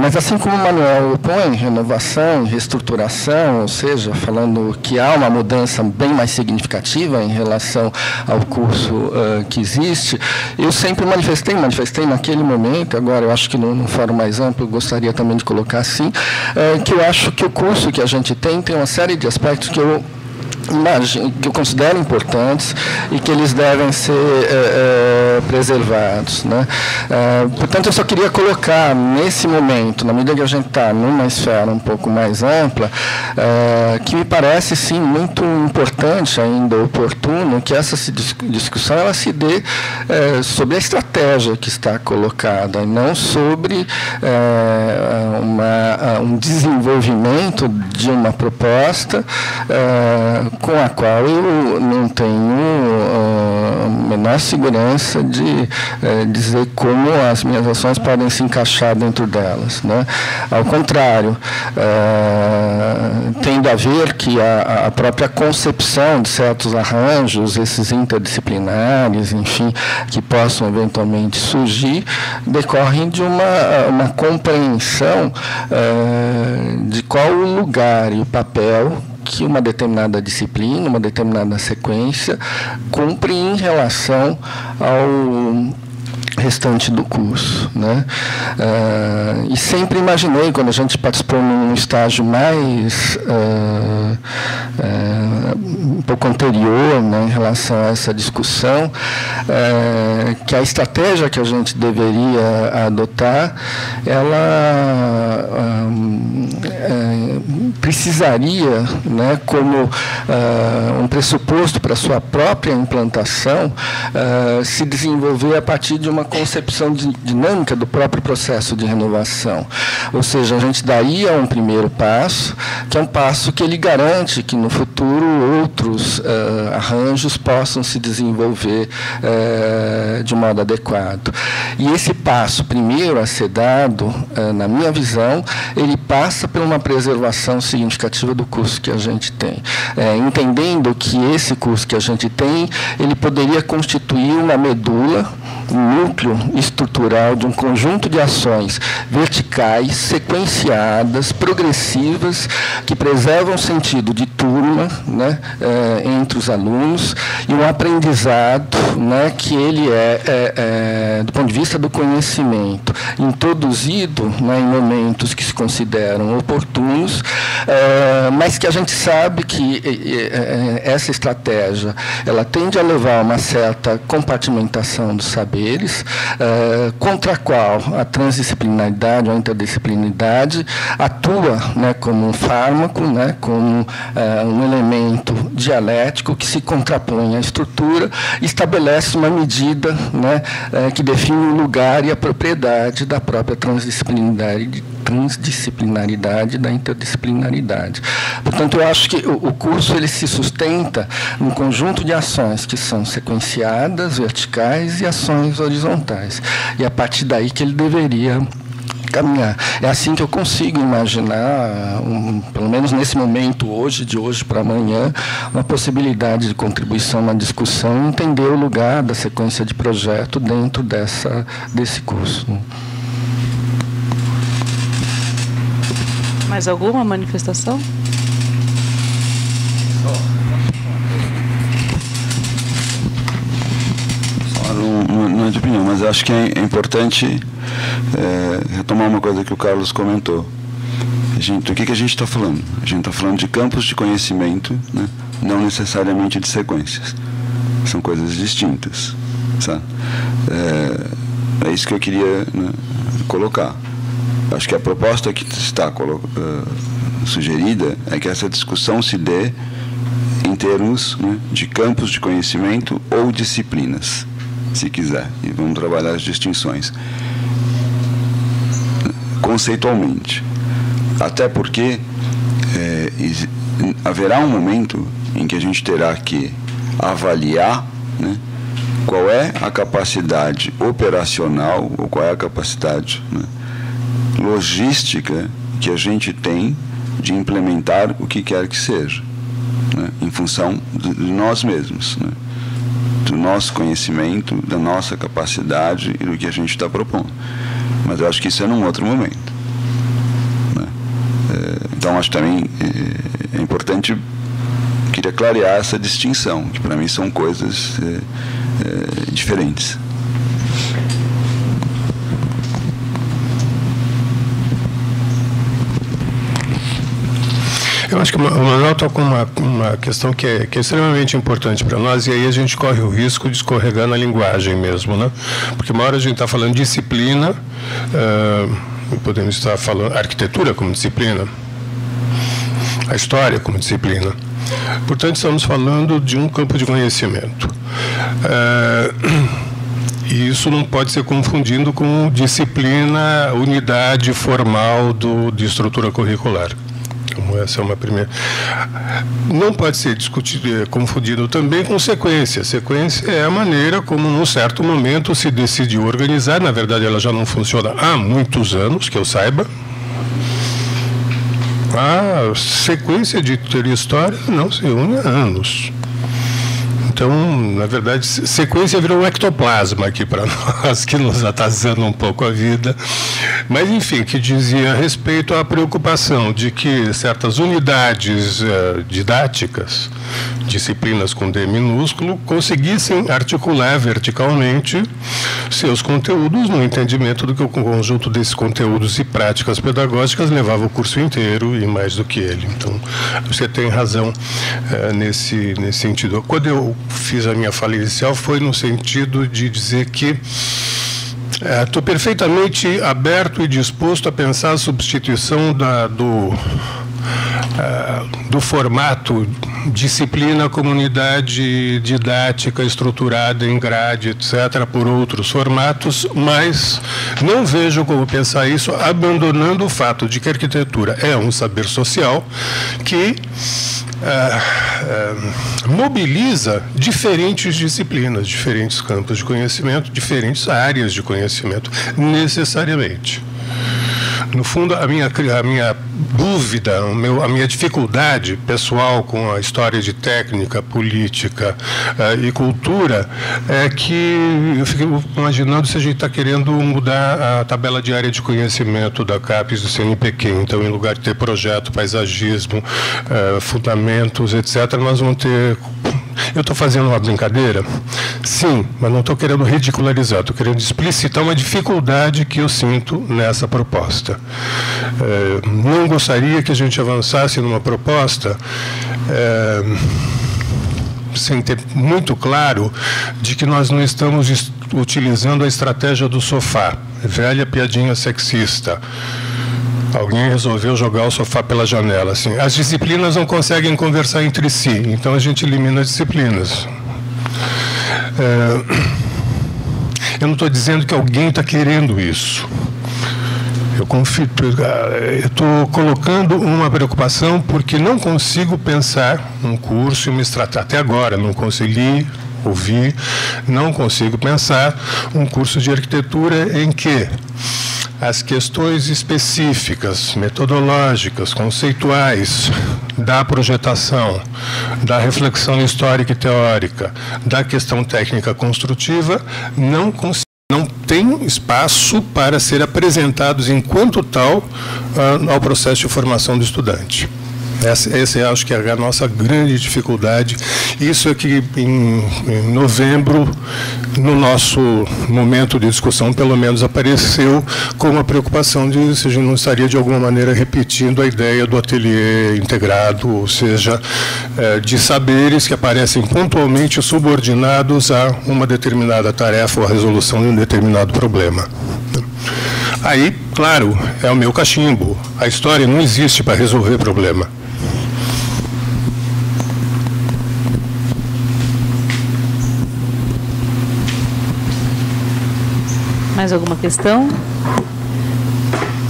Mas, assim como o Manuel opõe renovação, reestruturação, ou seja, falando que há uma mudança bem mais significativa em relação ao curso que existe, eu sempre manifestei naquele momento, agora eu acho que num fórum mais amplo, eu gostaria também de colocar assim, que eu acho que o curso que a gente tem uma série de aspectos que eu considero importantes e que eles devem ser preservados, né? Portanto, eu só queria colocar nesse momento, na medida que a gente está numa esfera um pouco mais ampla, que me parece sim muito importante, ainda oportuno, que essa discussão ela se dê sobre a estratégia que está colocada, e não sobre um desenvolvimento de uma proposta com a qual eu não tenho a menor segurança de dizer como as minhas ações podem se encaixar dentro delas, né? Ao contrário, tendo a ver que a própria concepção de certos arranjos, esses interdisciplinares, enfim, que possam eventualmente surgir, decorrem de uma compreensão de qual o lugar e o papel que uma determinada disciplina, uma determinada sequência cumpre em relação ao restante do curso, né? E sempre imaginei, quando a gente participou num estágio mais um pouco anterior, né, em relação a essa discussão, que a estratégia que a gente deveria adotar, ela precisaria, né, como um pressuposto para a sua própria implantação, se desenvolver a partir de uma concepção dinâmica do próprio processo de renovação. Ou seja, a gente daria um primeiro passo, que é um passo que ele garante que no futuro outros arranjos possam se desenvolver de modo adequado. E esse passo primeiro a ser dado, na minha visão, ele passa por uma preservação significativa do curso que a gente tem. Entendendo que esse curso que a gente tem, ele poderia constituir uma medula, um núcleo estrutural de um conjunto de ações verticais, sequenciadas, progressivas, que preservam o sentido de turma, né, entre os alunos, e um aprendizado, né, que ele do ponto de vista do conhecimento, introduzido, né, em momentos que se consideram oportunos, mas que a gente sabe que essa estratégia ela tende a levar a uma certa compartimentação dos saberes, contra a qual a transdisciplinaridade ou a interdisciplinaridade atua, né, como um fármaco, né, como um elemento dialético que se contrapõe à estrutura e estabelece uma medida, né, que define o lugar e a propriedade da própria transdisciplinaridade da interdisciplinaridade. Portanto, eu acho que o curso ele se sustenta num conjunto de ações que são sequenciadas, verticais, e ações horizontais. E é a partir daí que ele deveria caminhar. É assim que eu consigo imaginar, pelo menos nesse momento, de hoje para amanhã, uma possibilidade de contribuição na discussão, entender o lugar da sequência de projeto dentro desse curso. Mais alguma manifestação? Não é de opinião, mas acho que é importante retomar uma coisa que o Carlos comentou. do que a gente está falando? A gente está falando de campos de conhecimento, né? Não necessariamente de sequências. São coisas distintas. Sabe? É isso que eu queria, né, colocar. Acho que a proposta que está sugerida é que essa discussão se dê em termos, né, de campos de conhecimento ou disciplinas, se quiser. E vamos trabalhar as distinções conceitualmente. Até porque haverá um momento em que a gente terá que avaliar, né, qual é a capacidade operacional ou qual é a capacidade, né, logística que a gente tem de implementar o que quer que seja, né, em função de nós mesmos, né, do nosso conhecimento, da nossa capacidade e do que a gente está propondo. Mas eu acho que isso é num outro momento, né. Então, acho também é importante, queria clarear essa distinção, que para mim são coisas diferentes. Eu acho que o Manuel toca uma questão que é extremamente importante para nós, e aí a gente corre o risco de escorregar na linguagem mesmo, né? Porque uma hora a gente está falando disciplina, podemos estar falando arquitetura como disciplina, a história como disciplina. Portanto, estamos falando de um campo de conhecimento. E isso não pode ser confundido com disciplina, unidade formal de estrutura curricular. Então, essa é uma primeira. Não pode ser confundido também com sequência. Sequência é a maneira como, num certo momento, se decidiu organizar. Na verdade, ela já não funciona há muitos anos, que eu saiba. A sequência de teoria história não se une há anos. Então, na verdade, sequência virou um ectoplasma aqui para nós, que nos atazana um pouco a vida. Mas, enfim, que dizia a respeito à preocupação de que certas unidades didáticas, disciplinas com D minúsculo, conseguissem articular verticalmente seus conteúdos no entendimento do que o conjunto desses conteúdos e práticas pedagógicas levava o curso inteiro e mais do que ele. Então, você tem razão nesse sentido. Quando eu fiz a minha fala inicial, foi no sentido de dizer que estou perfeitamente aberto e disposto a pensar a substituição do formato disciplina, comunidade didática estruturada em grade, etc., por outros formatos, mas não vejo como pensar isso abandonando o fato de que a arquitetura é um saber social que mobiliza diferentes disciplinas, diferentes campos de conhecimento, diferentes áreas de conhecimento, necessariamente. No fundo, a minha dúvida, a minha dificuldade pessoal com a história de técnica, política e cultura é que eu fico imaginando se a gente está querendo mudar a tabela diária de conhecimento da CAPES do CNPq. Então, em lugar de ter projeto, paisagismo, fundamentos, etc., nós vamos ter... Eu estou fazendo uma brincadeira? Sim, mas não estou querendo ridicularizar, estou querendo explicitar uma dificuldade que eu sinto nessa proposta. Não gostaria que a gente avançasse numa proposta sem ter muito claro de que nós não estamos utilizando a estratégia do sofá, velha piadinha sexista. Alguém resolveu jogar o sofá pela janela. Assim, as disciplinas não conseguem conversar entre si, então a gente elimina as disciplinas. Eu não estou dizendo que alguém está querendo isso. Eu estou colocando uma preocupação porque não consigo pensar um curso e uma estratégia. Até agora, não consegui ouvir, não consigo pensar um curso de arquitetura em que as questões específicas, metodológicas, conceituais, da projetação, da reflexão histórica e teórica, da questão técnica construtiva, não tem espaço para ser apresentados enquanto tal ao processo de formação do estudante. Essa acho que é a nossa grande dificuldade. Isso é que em novembro, no nosso momento de discussão, pelo menos apareceu como a preocupação de se a gente não estaria de alguma maneira repetindo a ideia do ateliê integrado, ou seja, de saberes que aparecem pontualmente subordinados a uma determinada tarefa ou a resolução de um determinado problema. Aí, claro, é o meu cachimbo. A história não existe para resolver problema. Mais alguma questão?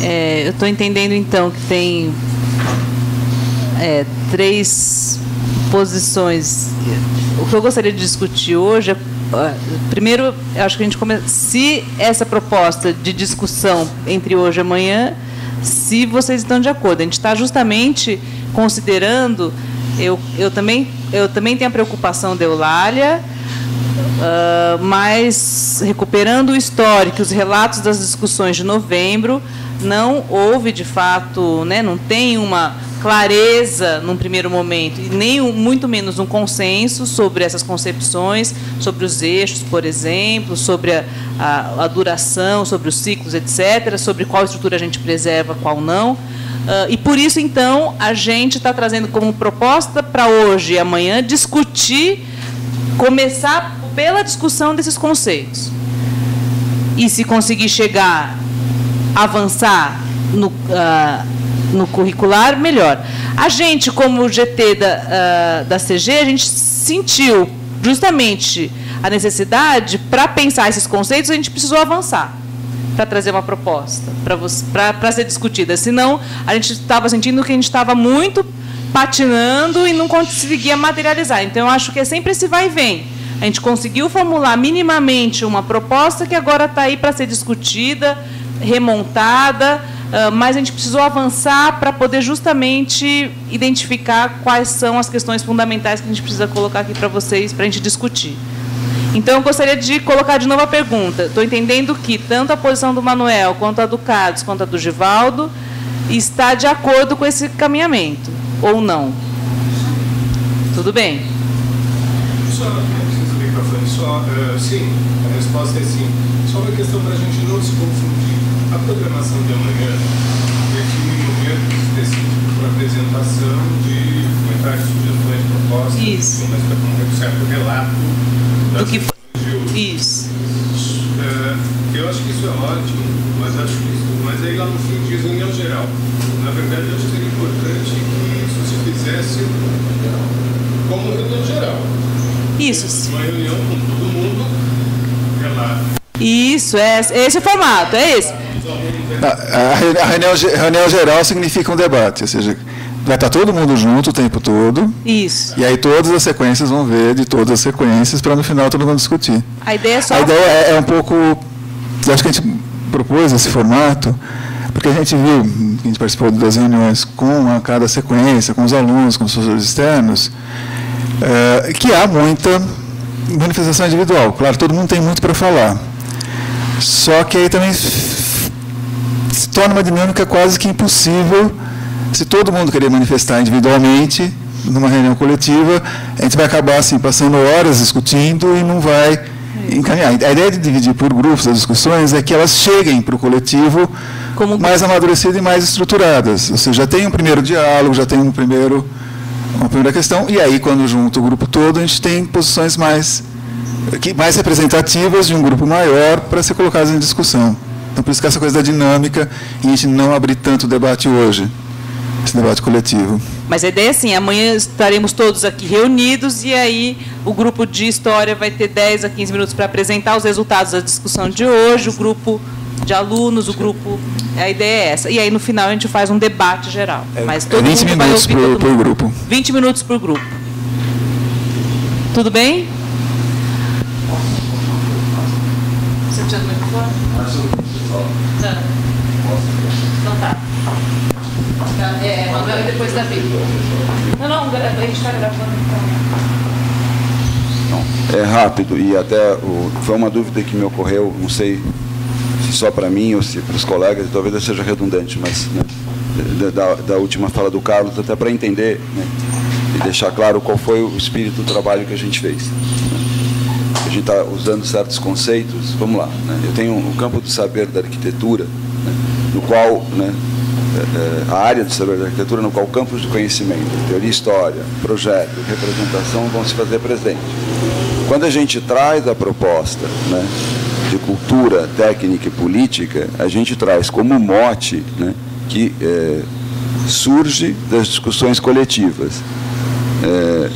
Eu estou entendendo, então, que tem 3 posições. O que eu gostaria de discutir hoje é, primeiro, eu acho que a gente começa, se essa proposta de discussão entre hoje e amanhã, se vocês estão de acordo. A gente está justamente considerando, eu também tenho a preocupação da Eulália, mas recuperando o histórico, os relatos das discussões de novembro, não houve, de fato, né, não tem uma clareza num primeiro momento, e nem muito menos um consenso sobre essas concepções, sobre os eixos, por exemplo, sobre a duração, sobre os ciclos, etc., sobre qual estrutura a gente preserva, qual não. E, por isso, então, a gente está trazendo como proposta para hoje e amanhã discutir, começar pela discussão desses conceitos. E, se conseguir chegar, avançar no curricular, melhor. A gente, como GT da CG, a gente sentiu justamente a necessidade, para pensar esses conceitos, a gente precisou avançar para trazer uma proposta, para ser discutida. Senão, a gente estava sentindo que a gente estava muito patinando e não conseguia materializar. Então, eu acho que é sempre esse vai e vem. A gente conseguiu formular minimamente uma proposta que agora está aí para ser discutida, remontada, mas a gente precisou avançar para poder justamente identificar quais são as questões fundamentais que a gente precisa colocar aqui para vocês, para a gente discutir. Então, eu gostaria de colocar de novo a pergunta. Estou entendendo que tanto a posição do Manuel, quanto a do Carlos, quanto a do Givaldo, está de acordo com esse caminhamento, ou não? Tudo bem? Sim, a resposta é sim. Só uma questão para a gente não se confundir. A programação de amanhã define um momento específico para apresentação de comentários, sugestões, propostas, isso, mas para um certo relato do que foi. Isso. Eu acho que isso é ótimo, mas aí lá no fim diz união geral. Na verdade, eu acho que seria importante que isso se fizesse como reunião geral. Isso. Uma reunião com todo mundo, relato. Isso, esse é o formato, é esse. A reunião geral significa um debate, ou seja, vai estar todo mundo junto o tempo todo. Isso. E aí todas as sequências vão ver de todas as sequências para no final todo mundo discutir. A ideia é só... A ideia é um pouco... Eu acho que a gente propôs esse formato porque a gente viu, a gente participou das reuniões com a cada sequência, com os alunos, com os professores externos, que há muita manifestação individual. Claro, todo mundo tem muito para falar. Só que aí também se torna uma dinâmica quase que impossível. Se todo mundo querer manifestar individualmente, numa reunião coletiva, a gente vai acabar assim, passando horas discutindo e não vai encaminhar. A ideia de dividir por grupos as discussões é que elas cheguem para o coletivo mais amadurecidas e mais estruturadas. Ou seja, já tem um primeiro diálogo, já tem uma primeira questão, e aí, quando junta o grupo todo, a gente tem posições mais representativas de um grupo maior para ser colocadas em discussão. Então, por isso que essa coisa da dinâmica, e a gente não abrir tanto o debate hoje, esse debate coletivo. Mas a ideia é assim, amanhã estaremos todos aqui reunidos, e aí o grupo de história vai ter 10 a 15 minutos para apresentar os resultados da discussão de hoje, o grupo de alunos, a ideia é essa. E aí, no final, a gente faz um debate geral. Mas todo 20 mundo minutos vai ouvir por grupo. 20 minutos por grupo. Tudo bem? Você precisa do microfone? Não. Então tá. Manuela depois da vida. Não, a gente está gravando então. É rápido, e até foi uma dúvida que me ocorreu, não sei se só para mim ou se para os colegas, talvez eu seja redundante, mas né, da última fala do Carlos, até para entender, né, e deixar claro qual foi o espírito do trabalho que a gente fez. A gente está usando certos conceitos. Vamos lá, né? Eu tenho o campo do saber da arquitetura, né, no qual, né, a área do saber da arquitetura, no qual campos de conhecimento, teoria, história, projeto, representação vão se fazer presente. Quando a gente traz a proposta, né, de cultura, técnica e política, a gente traz como mote, né, que surge das discussões coletivas.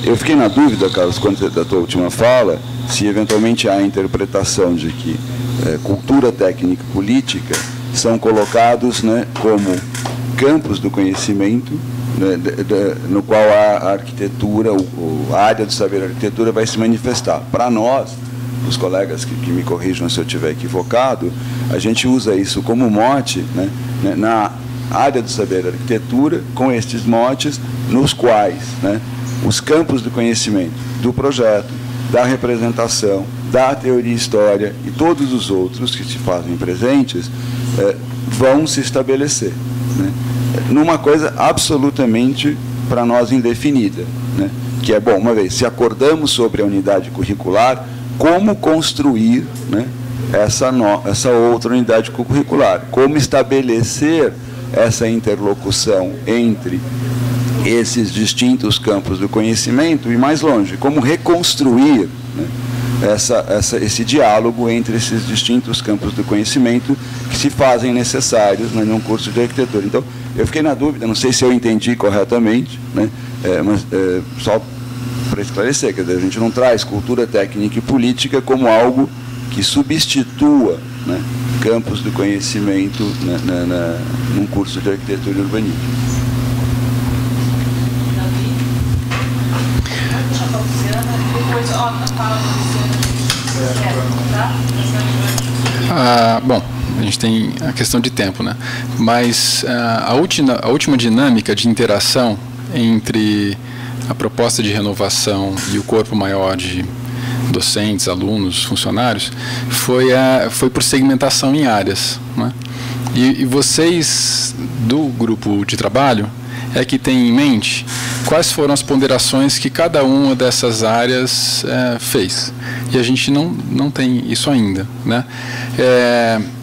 Eu fiquei na dúvida, Carlos, quando da tua última fala, se eventualmente há a interpretação de que cultura, técnica e política são colocados, né, como campos do conhecimento, né, no qual a arquitetura, a área do saber da arquitetura vai se manifestar. Para nós, os colegas que me corrijam se eu estiver equivocado, a gente usa isso como mote, né, na área do saber da arquitetura, com estes motes, nos quais, né, os campos do conhecimento do projeto, da representação, da teoria e história e todos os outros que se fazem presentes vão se estabelecer, né, numa coisa absolutamente, para nós, indefinida, né, que é, bom, uma vez, se acordamos sobre a unidade curricular, como construir, né, essa outra unidade curricular, como estabelecer essa interlocução entre esses distintos campos do conhecimento e, mais longe, como reconstruir, né, esse diálogo entre esses distintos campos do conhecimento que se fazem necessários, né, num curso de arquitetura. Então, eu fiquei na dúvida, não sei se eu entendi corretamente, né, mas só para esclarecer, quer dizer, a gente não traz cultura, técnica e política como algo que substitua, né, campos do conhecimento num curso de arquitetura e urbanismo. Bom, a gente tem a questão de tempo, né? Mas a última dinâmica de interação entre a proposta de renovação e o corpo maior de docentes, alunos, funcionários, foi por segmentação em áreas, né? E vocês, do grupo de trabalho, é que tem em mente quais foram as ponderações que cada uma dessas áreas fez. E a gente não tem isso ainda, né?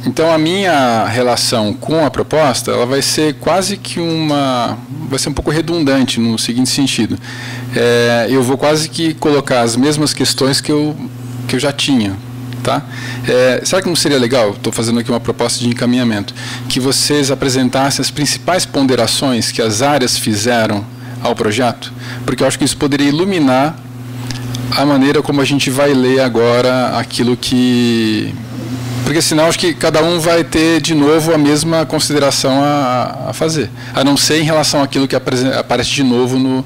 Então, a minha relação com a proposta, ela vai ser quase que vai ser um pouco redundante no seguinte sentido. Eu vou quase que colocar as mesmas questões que eu já tinha, tá? Será que não seria legal, estou fazendo aqui uma proposta de encaminhamento, que vocês apresentassem as principais ponderações que as áreas fizeram ao projeto? Porque eu acho que isso poderia iluminar a maneira como a gente vai ler agora aquilo que... Porque senão acho que cada um vai ter de novo a mesma consideração a fazer, a não ser em relação àquilo que aparece de novo no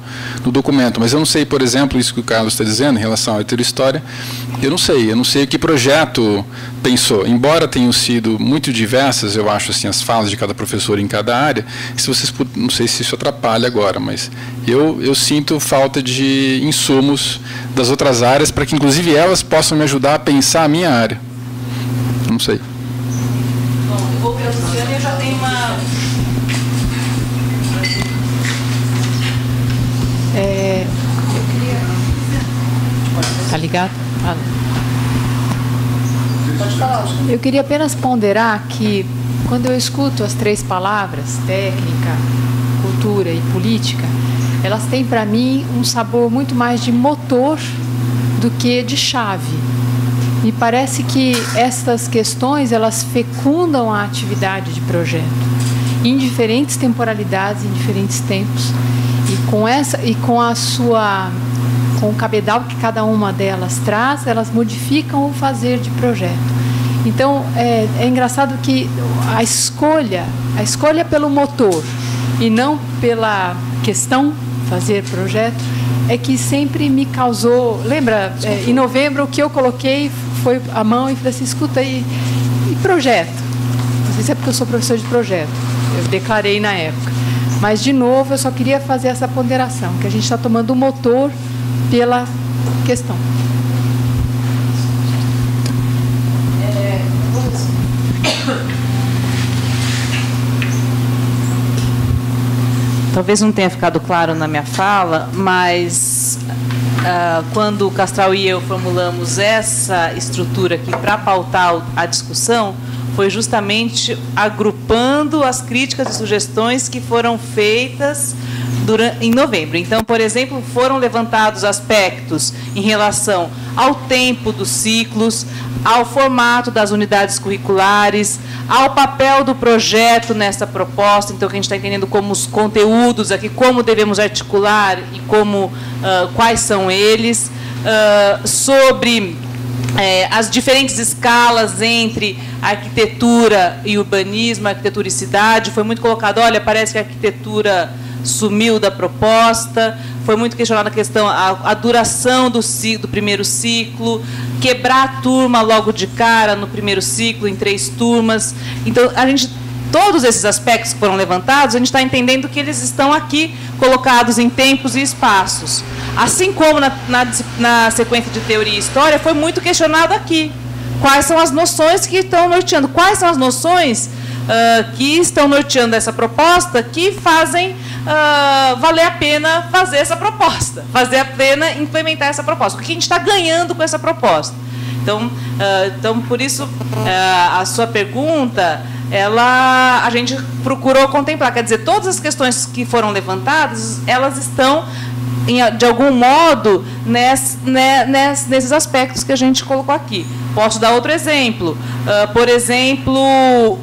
documento. Mas eu não sei, por exemplo, isso que o Carlos está dizendo em relação à teoria história, eu não sei o que projeto pensou. Embora tenham sido muito diversas, eu acho, assim, as falas de cada professor em cada área, não sei se isso atrapalha agora, mas eu sinto falta de insumos das outras áreas para que, inclusive, elas possam me ajudar a pensar a minha área. Não sei. Bom, eu vou ver a Luciana e eu já tenho uma... Tá ligado? Eu queria apenas ponderar que, quando eu escuto as três palavras, técnica, cultura e política, elas têm para mim um sabor muito mais de motor do que de chave. Me parece que estas questões, elas fecundam a atividade de projeto em diferentes temporalidades, em diferentes tempos, e com o cabedal que cada uma delas traz, elas modificam o fazer de projeto. Então, é engraçado que a escolha pelo motor e não pela questão fazer projeto é que sempre me causou... Lembra, em novembro, o que eu coloquei foi a mão e falei assim, escuta, e projeto? Não sei se é porque eu sou professor de projeto, eu declarei na época. Mas, de novo, eu só queria fazer essa ponderação, que a gente está tomando o motor pela questão. talvez não tenha ficado claro na minha fala, mas quando o Castral e eu formulamos essa estrutura aqui para pautar a discussão, foi justamente agrupando as críticas e sugestões que foram feitas em novembro. Então, por exemplo, foram levantados aspectos em relação ao tempo dos ciclos, ao formato das unidades curriculares, ao papel do projeto nessa proposta, então que a gente está entendendo como os conteúdos aqui, como devemos articular e como, quais são eles, sobre as diferentes escalas entre arquitetura e urbanismo, arquitetura e cidade. Foi muito colocado, olha, parece que a arquitetura sumiu da proposta. Foi muito questionada a questão, a duração do primeiro ciclo, quebrar a turma logo de cara no primeiro ciclo, em 3 turmas. Então, todos esses aspectos que foram levantados, a gente está entendendo que eles estão aqui colocados em tempos e espaços. Assim como na sequência de teoria e história, foi muito questionado aqui. Quais são as noções que estão norteando? Quais são as noções que estão norteando essa proposta que fazem valer a pena fazer essa proposta, fazer a pena implementar essa proposta? O que a gente está ganhando com essa proposta? Então, por isso, a sua pergunta, a gente procurou contemplar, quer dizer, todas as questões que foram levantadas, elas estão, de algum modo, nesses aspectos que a gente colocou aqui. Posso dar outro exemplo. Por exemplo,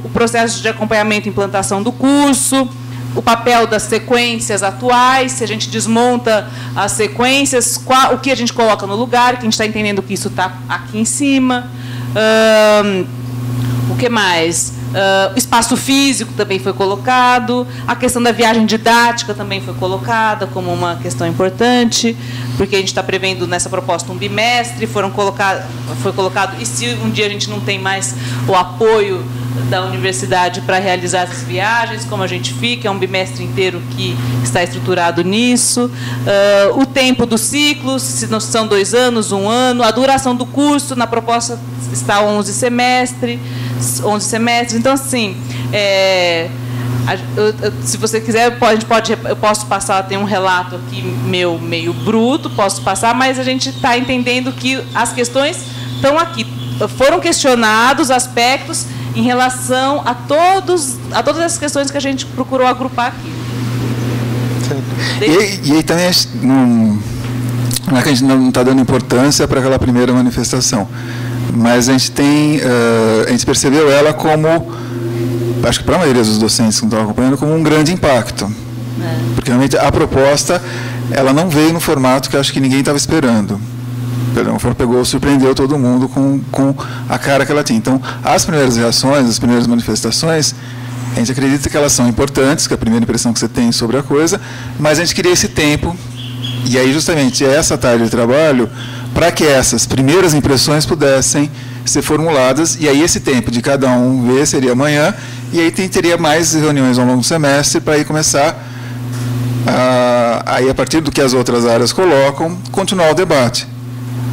o processo de acompanhamento e implantação do curso, o papel das sequências atuais, se a gente desmonta as sequências, o que a gente coloca no lugar, que a gente está entendendo que isso está aqui em cima. O que mais? O espaço físico também foi colocado, a questão da viagem didática também foi colocada como uma questão importante, porque a gente está prevendo nessa proposta um bimestre, foi colocado, e se um dia a gente não tem mais o apoio da universidade para realizar essas viagens, como a gente fica, é um bimestre inteiro que está estruturado nisso, o tempo dos ciclos, se não são 2 anos, 1 ano, a duração do curso, na proposta está 11 semestres. Então, assim, se você quiser, eu posso passar, tem um relato aqui meu meio bruto, posso passar, mas a gente está entendendo que as questões estão aqui. Foram questionados aspectos em relação a todas essas questões que a gente procurou agrupar aqui. E aí também não é que a gente não está dando importância para aquela primeira manifestação, mas a gente percebeu ela como, acho que para a maioria dos docentes que estão acompanhando, como um grande impacto. Porque realmente a proposta, ela não veio no formato que acho que ninguém estava esperando. Surpreendeu todo mundo com a cara que ela tinha. Então, as primeiras reações, as primeiras manifestações, a gente acredita que elas são importantes, que é a primeira impressão que você tem sobre a coisa, mas a gente queria esse tempo, e aí justamente essa tarde de trabalho, para que essas primeiras impressões pudessem ser formuladas, e aí esse tempo de cada um ver seria amanhã, e aí teria mais reuniões ao longo do semestre para aí começar, aí a partir do que as outras áreas colocam, continuar o debate.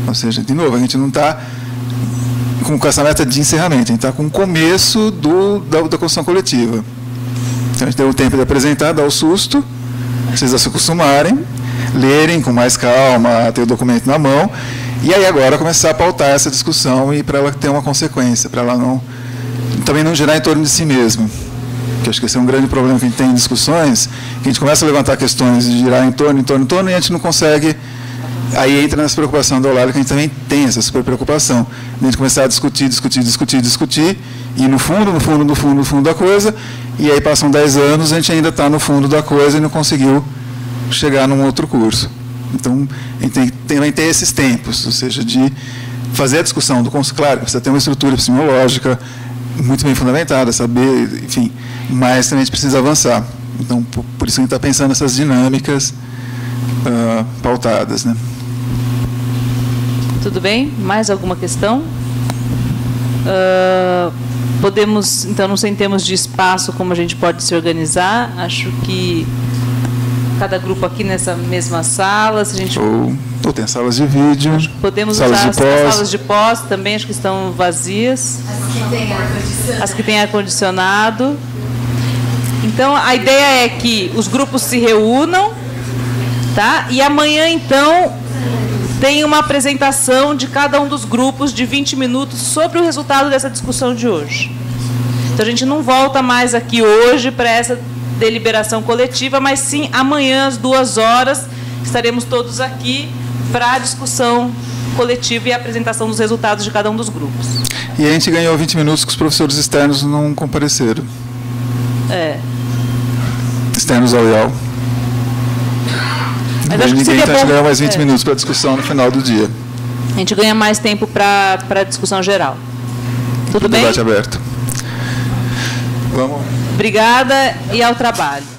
Ou seja, de novo, a gente não está com essa meta de encerramento, a gente está com o começo da construção coletiva. Então, a gente tem o tempo de apresentar, dar o susto, vocês já se acostumarem, lerem com mais calma, ter o documento na mão, e aí agora começar a pautar essa discussão e para ela ter uma consequência, para ela também não girar em torno de si mesma. Que acho que esse é um grande problema que a gente tem em discussões, que a gente começa a levantar questões de girar em torno, e a gente não consegue. Aí entra nessa preocupação da Eulália, que a gente também tem essa super preocupação, de a gente começar a discutir, e no fundo da coisa, e aí passam 10 anos, a gente ainda está no fundo da coisa e não conseguiu chegar num outro curso. Então, a gente também tem esses tempos, ou seja, de fazer a discussão do curso, claro, precisa ter uma estrutura epistemológica muito bem fundamentada, saber, enfim, mas também a gente precisa avançar. Então, por isso a gente está pensando nessas dinâmicas pautadas, né? Tudo bem? Mais alguma questão? Podemos, então, não sei em termos de espaço como a gente pode se organizar. Acho que cada grupo aqui nessa mesma sala, se a gente ou tem salas de vídeo, podemos usar as salas de pós também, acho que estão vazias. As que têm ar-condicionado. Então, a ideia é que os grupos se reúnam, tá? E amanhã, então, tem uma apresentação de cada um dos grupos de 20 minutos sobre o resultado dessa discussão de hoje. Então, a gente não volta mais aqui hoje para essa deliberação coletiva, mas sim amanhã, às 2 horas, estaremos todos aqui para a discussão coletiva e a apresentação dos resultados de cada um dos grupos. E a gente ganhou 20 minutos que os professores externos não compareceram. Externos ao IAL. Mas acho que ninguém, seria então a gente bom, ganhou mais 20 minutos para a discussão no final do dia. A gente ganha mais tempo para a discussão geral. Tudo bem? Debate aberto. Vamos. Obrigada e ao trabalho.